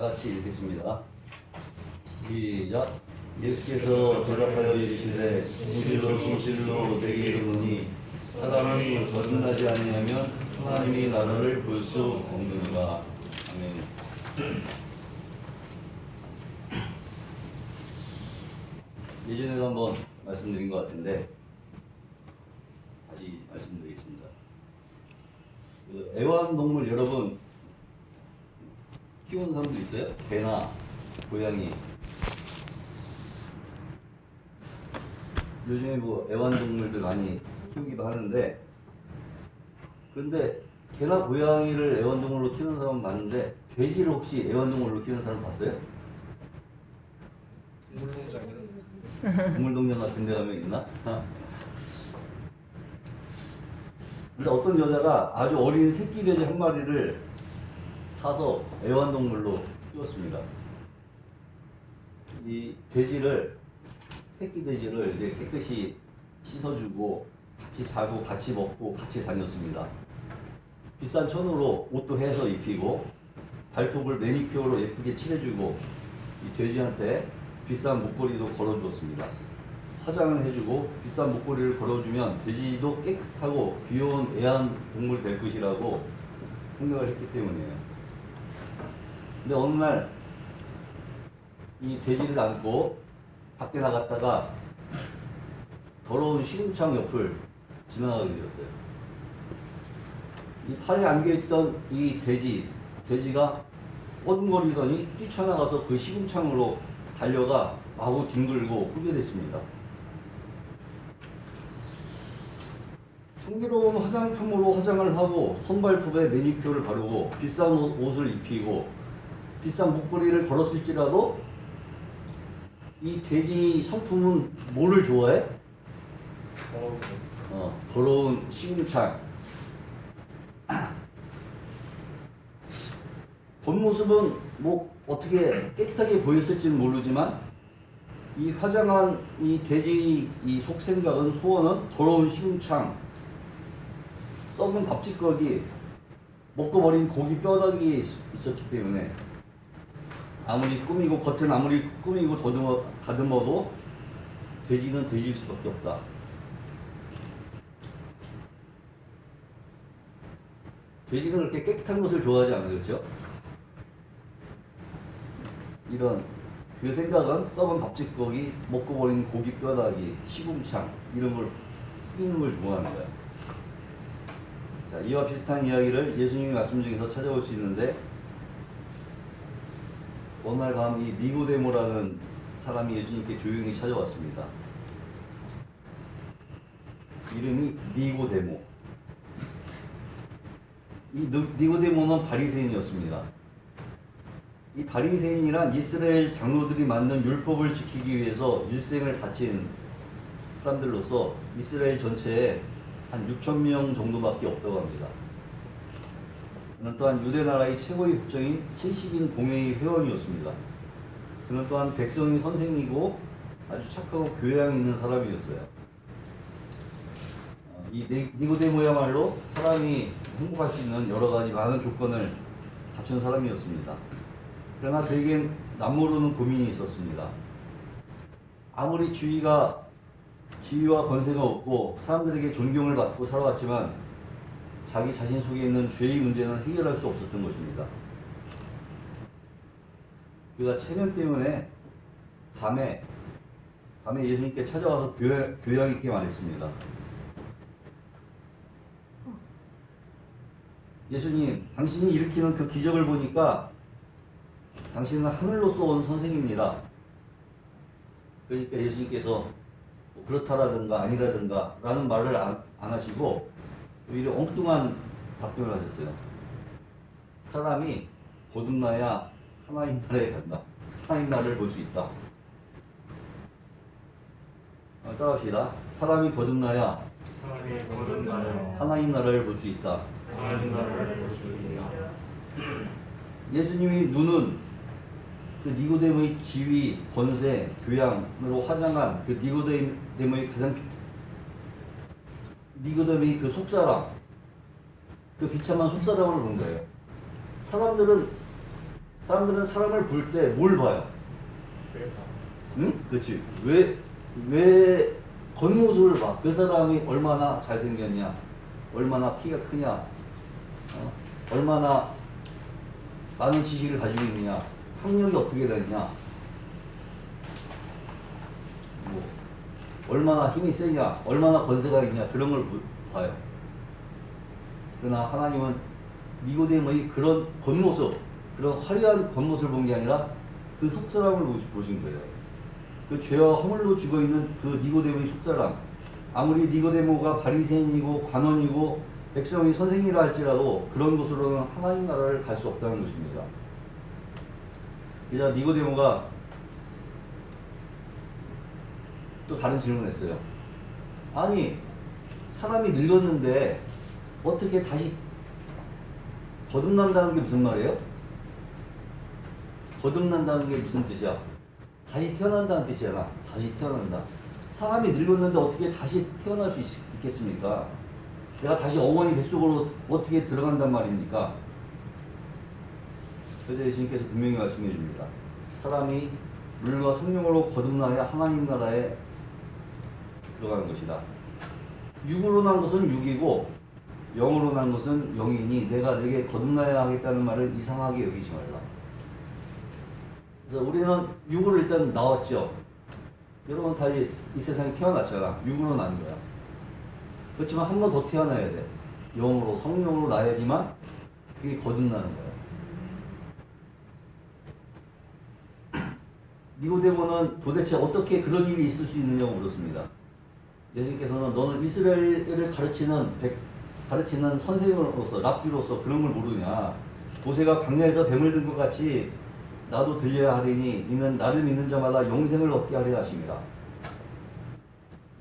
같이 읽겠습니다. 시작. 예수께서 대답하여 이르시되 진실로 진실로 내게 이르노니 사람이 거듭나지 아니하면 하나님의 나라를 볼 수 없느니라. 아멘. 예전에도 한번 말씀드린 것 같은데 다시 말씀드리겠습니다. 그 애완동물 여러분 키우는 사람도 있어요? 개나 고양이. 요즘에 뭐 애완동물들 많이 키우기도 하는데, 그런데 개나 고양이를 애완동물로 키우는 사람은 많은데 돼지를 혹시 애완동물로 키우는 사람 봤어요? 동물동장 같은 데 가면 있나? 근데 어떤 여자가 아주 어린 새끼 돼지 한 마리를 사서 애완동물로 키웠습니다. 이 돼지를, 새끼 돼지를 이제 깨끗이 씻어주고 같이 자고 같이 먹고 같이 다녔습니다. 비싼 천으로 옷도 해서 입히고 발톱을 매니큐어로 예쁘게 칠해주고 이 돼지한테 비싼 목걸이도 걸어주었습니다. 화장을 해주고 비싼 목걸이를 걸어주면 돼지도 깨끗하고 귀여운 애완동물이 될 것이라고 생각을 했기 때문이에요. 근데 어느 날 이 돼지를 안고 밖에 나갔다가 더러운 시궁창 옆을 지나가게 되었어요. 이 팔에 안겨있던 이 돼지가 어둠거리더니 뛰쳐나가서 그 시궁창으로 달려가 마구 뒹굴고 후게 됐습니다. 향기로운 화장품으로 화장을 하고 손발톱에 매니큐어를 바르고 비싼 옷을 입히고 비싼 목걸이를 걸었을지라도 이 돼지 성품은 뭐를 좋아해? 더러운 시궁창. 겉모습은 뭐 어떻게 깨끗하게 보였을지는 모르지만 이 화장한 이 돼지 이 속생각은 소원은 더러운 시궁창, 썩은 밥찌꺼기, 먹고 버린 고기 뼈다귀에 있었기 때문에 아무리 꾸미고 겉은 아무리 꾸미고 다듬어도 돼지는 돼지일 수밖에 없다. 돼지는 그렇게 깨끗한 것을 좋아하지 않아요, 그렇죠? 이런 그 생각은 썩은 밥찌꺼기, 먹고 버린 고기 뼈다귀, 시궁창 이런 걸 뿌리는 걸 좋아하는 거야. 자, 이와 비슷한 이야기를 예수님의 말씀 중에서 찾아볼 수 있는데, 어느 날 밤 이 니고데모라는 사람이 예수님께 조용히 찾아왔습니다. 이름이 니고데모. 이 니고데모는 바리새인이었습니다. 이 바리새인이란 이스라엘 장로들이 만든 율법을 지키기 위해서 일생을 바친 사람들로서 이스라엘 전체에 한 6,000명 정도밖에 없다고 합니다. 그는 또한 유대 나라의 최고의 법정인 70인 공회의 회원이었습니다. 그는 또한 백성의 선생이고 아주 착하고 교양이 있는 사람이었어요. 이 니고데모야말로 사람이 행복할 수 있는 여러 가지 많은 조건을 갖춘 사람이었습니다. 그러나 그에겐 남모르는 고민이 있었습니다. 아무리 지위와 권세가 없고 사람들에게 존경을 받고 살아왔지만 자기 자신 속에 있는 죄의 문제는 해결할 수 없었던 것입니다. 그가 체면 때문에 밤에 예수님께 찾아와서 교양 있게 말했습니다. 예수님, 당신이 일으키는 그 기적을 보니까 당신은 하늘로서 온 선생입니다. 그러니까 예수님께서 뭐 그렇다라든가 아니라든가 라는 말을 안 하시고 오히려 엉뚱한 답변을 하셨어요. 사람이 거듭나야 하나님 나라에 간다. 하나님 나라를 볼 수 있다. 따라합시다. 사람이 거듭나야 하나님 나라를 볼 수 있다. 예수님의 눈은 그 니고데모의 지위, 권세, 교양으로 화장한 그 니고데모의 그 속사람, 그 비참한 속사람을 본 거예요. 사람들은 사람을 볼 때 뭘 봐요? 외관. 응? 그렇지. 왜 겉모습을 봐? 그 사람이 얼마나 잘생겼냐? 얼마나 키가 크냐? 얼마나 많은 지식을 가지고 있느냐? 학력이 어떻게 되느냐? 뭐, 얼마나 힘이 세냐? 얼마나 건세가 있냐? 그런 걸 봐요. 그러나 하나님은 니고데모의 그런 겉모습, 그런 화려한 겉모습을 본 게 아니라 그 속사람을 보신 거예요. 그 죄와 허물로 죽어있는 그 니고데모의 속사람. 아무리 니고데모가 바리새인이고 관원이고 백성의 선생이라 할지라도 그런 곳으로는 하나님 나라를 갈 수 없다는 것입니다. 이제 니고데모가 또 다른 질문을 했어요. 아니, 사람이 늙었는데 어떻게 다시 거듭난다는 게 무슨 말이에요? 거듭난다는 게 무슨 뜻이야? 다시 태어난다는 뜻이잖아. 다시 태어난다. 사람이 늙었는데 어떻게 다시 태어날 수 있겠습니까? 내가 다시 어머니 뱃속으로 어떻게 들어간단 말입니까? 그래서 예수님께서 분명히 말씀해 줍니다. 사람이 물과 성령으로 거듭나야 하나님 나라에 들어가는 것이다. 육으로 난 것은 육이고 영으로 난 것은 영이니 내가 내게 거듭나야 하겠다는 말을 이상하게 여기지 말라. 그래서 우리는 육으로 일단 나왔죠. 여러분 다 이 세상에 태어났잖아. 육으로 난 거야. 그렇지만 한 번 더 태어나야 돼. 영으로, 성령으로 나야지만 그게 거듭나는 거야. 니고데모는 도대체 어떻게 그런 일이 있을 수 있느냐고 물었습니다. 예수님께서는 너는 이스라엘을 가르치는 선생으로서, 랍비로서 그런 걸 모르냐. 모세가 광야에서 뱀을 든 것 같이 나도 들려야 하리니 이는 나를 믿는 자마다 영생을 얻게 하려 하십니다.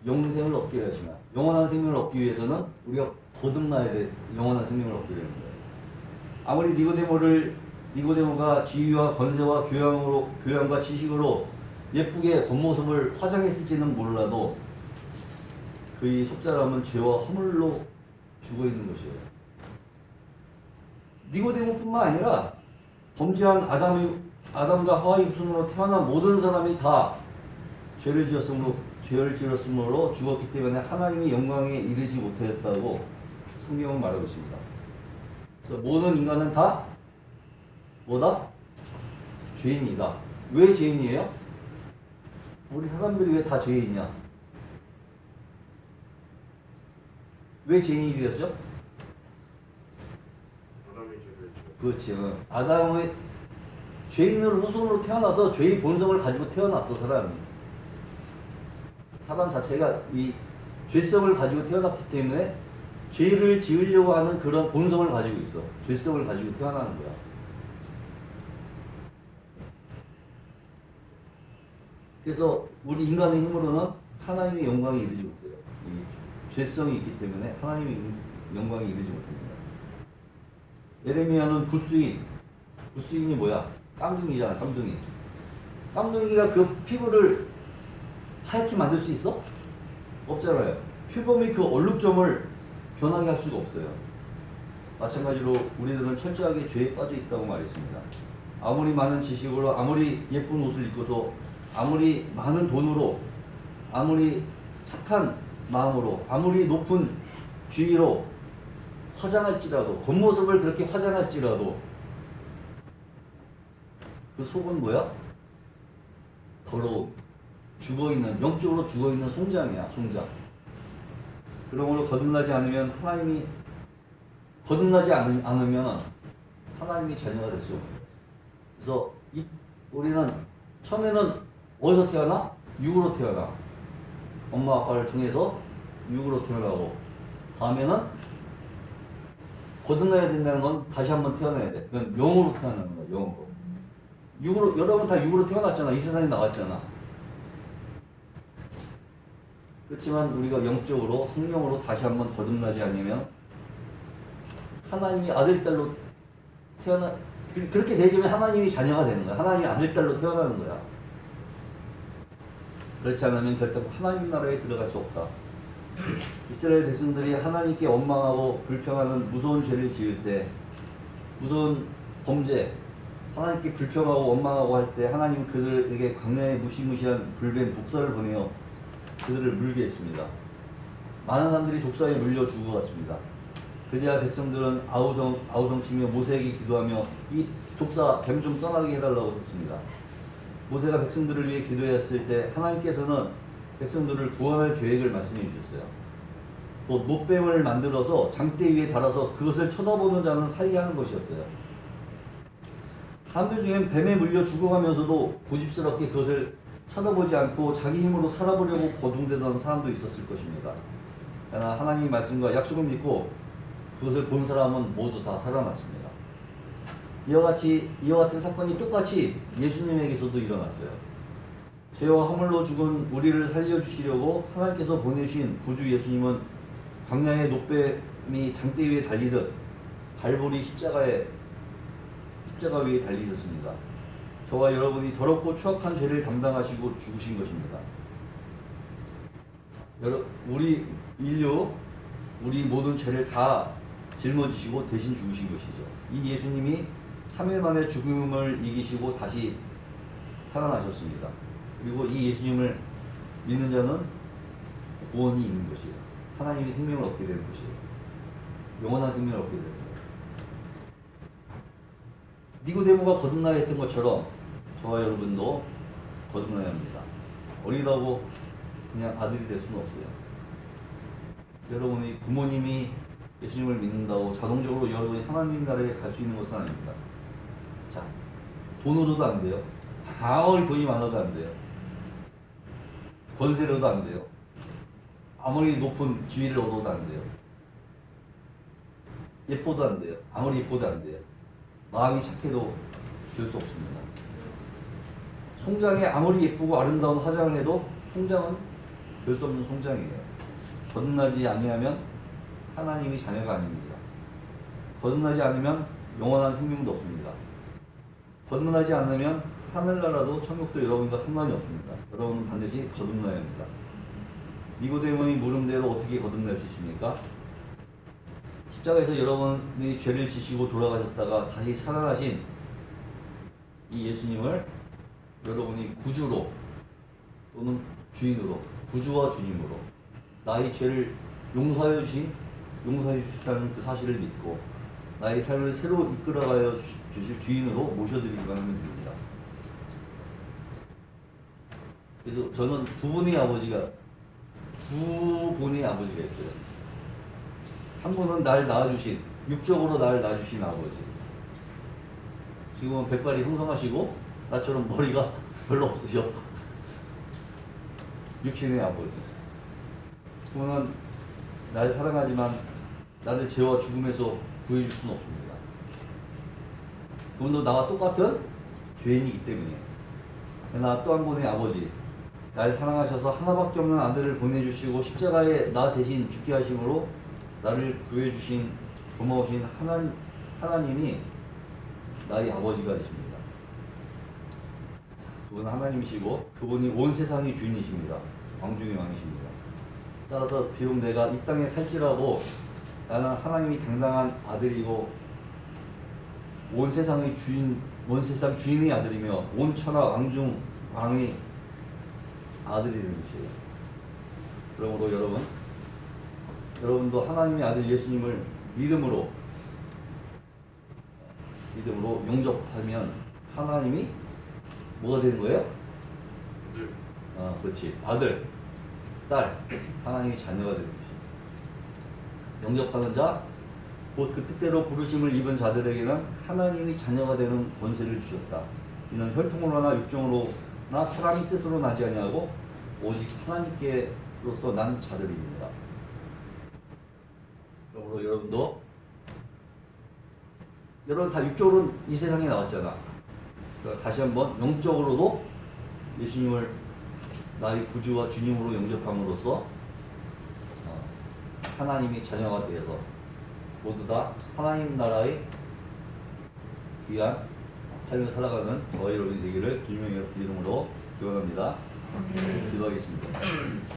영생을 얻게 하려 하십니다. 영원한 생명을 얻기 위해서는 우리가 거듭나야 돼. 영원한 생명을 얻게 되는 거예요. 아무리 니고데모가 지위와 권세와 교양과 지식으로 예쁘게 겉모습을 화장했을지는 몰라도 그의 속사람은 죄와 허물로 죽어있는 것이에요. 니고데모뿐만 아니라 범죄한 아담과 하와의 후손으로 태어난 모든 사람이 다 죄를 지었으므로 죽었기 때문에 하나님의 영광에 이르지 못했다고 성경은 말하고 있습니다. 그래서 모든 인간은 다 뭐다? 죄인이다. 왜 죄인이에요? 우리 사람들이 왜 다 죄인이냐? 왜 죄인이 되었죠? 아담의 죄를 지었다. 그렇지. 아담의 죄인으로 후손으로 태어나서 죄의 본성을 가지고 태어났어, 사람이. 사람 자체가 이 죄성을 가지고 태어났기 때문에 죄를 지으려고 하는 그런 본성을 가지고 있어. 죄성을 가지고 태어나는 거야. 그래서 우리 인간의 힘으로는 하나님의 영광에 이르지 못해요. 이 죄성이 있기 때문에 하나님의 영광에 이르지 못합니다. 예레미야는 굿수인이 뭐야? 깜둥이잖아, 깜둥이. 깜둥이가 그 피부를 하얗게 만들 수 있어? 없잖아요. 표범이 그 얼룩점을 변하게 할 수가 없어요. 마찬가지로 우리들은 철저하게 죄에 빠져 있다고 말했습니다. 아무리 많은 지식으로, 아무리 예쁜 옷을 입고서, 아무리 많은 돈으로, 아무리 착한 마음으로, 아무리 높은 주의로 화장할지라도, 겉모습을 그렇게 화장할지라도 그 속은 뭐야? 더러운, 죽어있는, 영적으로 죽어있는 송장이야, 송장. 그러므로 거듭나지 않으면 하나님이 자녀가 될 수 없어요. 그래서 우리는 처음에는 어디서 태어나? 육으로 태어나. 엄마 아빠를 통해서 육으로 태어나고, 다음에는 거듭나야 된다는 건 다시 한번 태어나야 돼. 그건 영으로 태어나는 거야, 영으로. 여러분 다 육으로 태어났잖아. 이 세상에 나왔잖아. 그렇지만 우리가 영적으로, 성령으로 다시 한번 거듭나지 않으면 하나님이 아들딸로 그렇게 되면 하나님이 자녀가 되는 거야. 하나님이 아들딸로 태어나는 거야. 그렇지 않으면 결코 하나님 나라에 들어갈 수 없다. 이스라엘 백성들이 하나님께 원망하고 불평하는 무서운 죄를 지을 때, 무서운 범죄, 하나님께 불평하고 원망하고 할 때 하나님은 그들에게 광야에 무시무시한 불뱀 독사를 보내어 그들을 물게 했습니다. 많은 사람들이 독사에 물려 죽어갔습니다. 그제야 백성들은 아우성치며 모세에게 기도하며 이 독사 뱀 좀 떠나게 해달라고 했습니다. 모세가 백성들을 위해 기도했을 때 하나님께서는 백성들을 구원할 계획을 말씀해 주셨어요. 또 노뱀을 만들어서 장대 위에 달아서 그것을 쳐다보는 자는 살게 하는 것이었어요. 사람들 중엔 뱀에 물려 죽어가면서도 고집스럽게 그것을 쳐다보지 않고 자기 힘으로 살아보려고 거둥대던 사람도 있었을 것입니다. 그러나 하나님의 말씀과 약속을 믿고 그것을 본 사람은 모두 다 살아났습니다. 이와 같은 사건이 똑같이 예수님에게서도 일어났어요. 죄와 허물로 죽은 우리를 살려주시려고 하나님께서 보내신 구주 예수님은 광야의 노뱀이 장대 위에 달리듯 발볼이 십자가 위에 달리셨습니다. 저와 여러분이 더럽고 추악한 죄를 담당하시고 죽으신 것입니다. 우리 인류, 우리 모든 죄를 다 짊어지시고 대신 죽으신 것이죠. 이 예수님이 3일 만에 죽음을 이기시고 다시 살아나셨습니다. 그리고 이 예수님을 믿는 자는 구원이 있는 것이에요. 하나님이 생명을 얻게 되는 것이에요. 영원한 생명을 얻게 되는 거예요. 니고데모가 거듭나야 했던 것처럼 저와 여러분도 거듭나야 합니다. 어리다고 그냥 아들이 될 수는 없어요. 여러분이 부모님이 예수님을 믿는다고 자동적으로 여러분이 하나님 나라에 갈 수 있는 것은 아닙니다. 자, 돈으로도 안 돼요. 아무리 돈이 많아도 안 돼요. 권세로도 안 돼요. 아무리 높은 지위를 얻어도 안 돼요. 예뻐도 안 돼요. 아무리 예뻐도 안 돼요. 마음이 착해도 될 수 없습니다. 송장에 아무리 예쁘고 아름다운 화장을 해도 송장은 될 수 없는 송장이에요. 거듭나지 아니하면 하나님이 자녀가 아닙니다. 거듭나지 않으면 영원한 생명도 없습니다. 거듭나지 않으면 하늘나라도 천국도 여러분과 상관이 없습니다. 여러분은 반드시 거듭나야 합니다. 니고데모의 물음대로 어떻게 거듭날 수 있습니까? 십자가에서 여러분이 죄를 지시고 돌아가셨다가 다시 살아나신 이 예수님을 여러분이 구주로 또는 주인으로, 구주와 주님으로 나의 죄를 용서해 주셨다는 그 사실을 믿고 나의 삶을 새로 이끌어가여 주실 주인으로 모셔드리기만 하면 됩니다. 그래서 저는 두 분의 아버지가 있어요. 한 분은 날 낳아주신, 육적으로 날 낳아주신 아버지. 지금은 백발이 풍성하시고 나처럼 머리가 별로 없으셔. 육신의 아버지. 그분은 날 사랑하지만 나를 죄와 죽음에서 구해줄 수는 없습니다. 그분도 나와 똑같은 죄인이기 때문에. 그러나 또 한 분의 아버지, 날 사랑하셔서 하나밖에 없는 아들을 보내주시고 십자가에 나 대신 죽게 하심으로 나를 구해주신 고마우신 하나님이 나의 아버지가 되십니다. 그분은 하나님이시고 그분이 온 세상의 주인이십니다. 왕중의 왕이십니다. 따라서 비록 내가 이 땅에 살지라도 나는 하나님이 당당한 아들이고 온 세상 주인의 아들이며 온 천하 왕중 왕의 아들이 되는 것이에요. 그러므로 여러분도 하나님의 아들 예수님을 믿음으로 영접하면 하나님이 뭐가 되는 거예요? 늘 그렇지. 아들, 딸, 하나님의 자녀가 되는 것이에요. 영접하는 자, 곧 그 뜻대로 부르심을 입은 자들에게는 하나님이 자녀가 되는 권세를 주셨다. 이는 혈통으로나 육정으로나 사람의 뜻으로 나지 아니하고 오직 하나님께로서 난 자들입니다. 그러므로 여러분 다 육적으로 이 세상에 나왔잖아. 그러니까 다시 한번 영적으로도 예수님을 나의 구주와 주님으로 영접함으로써 하나님의 자녀가 되어서 모두 다 하나님 나라의 귀한 삶을 살아가는 저와 여러분이 되기를 주님의 이름으로 기원합니다. 기도하겠습니다.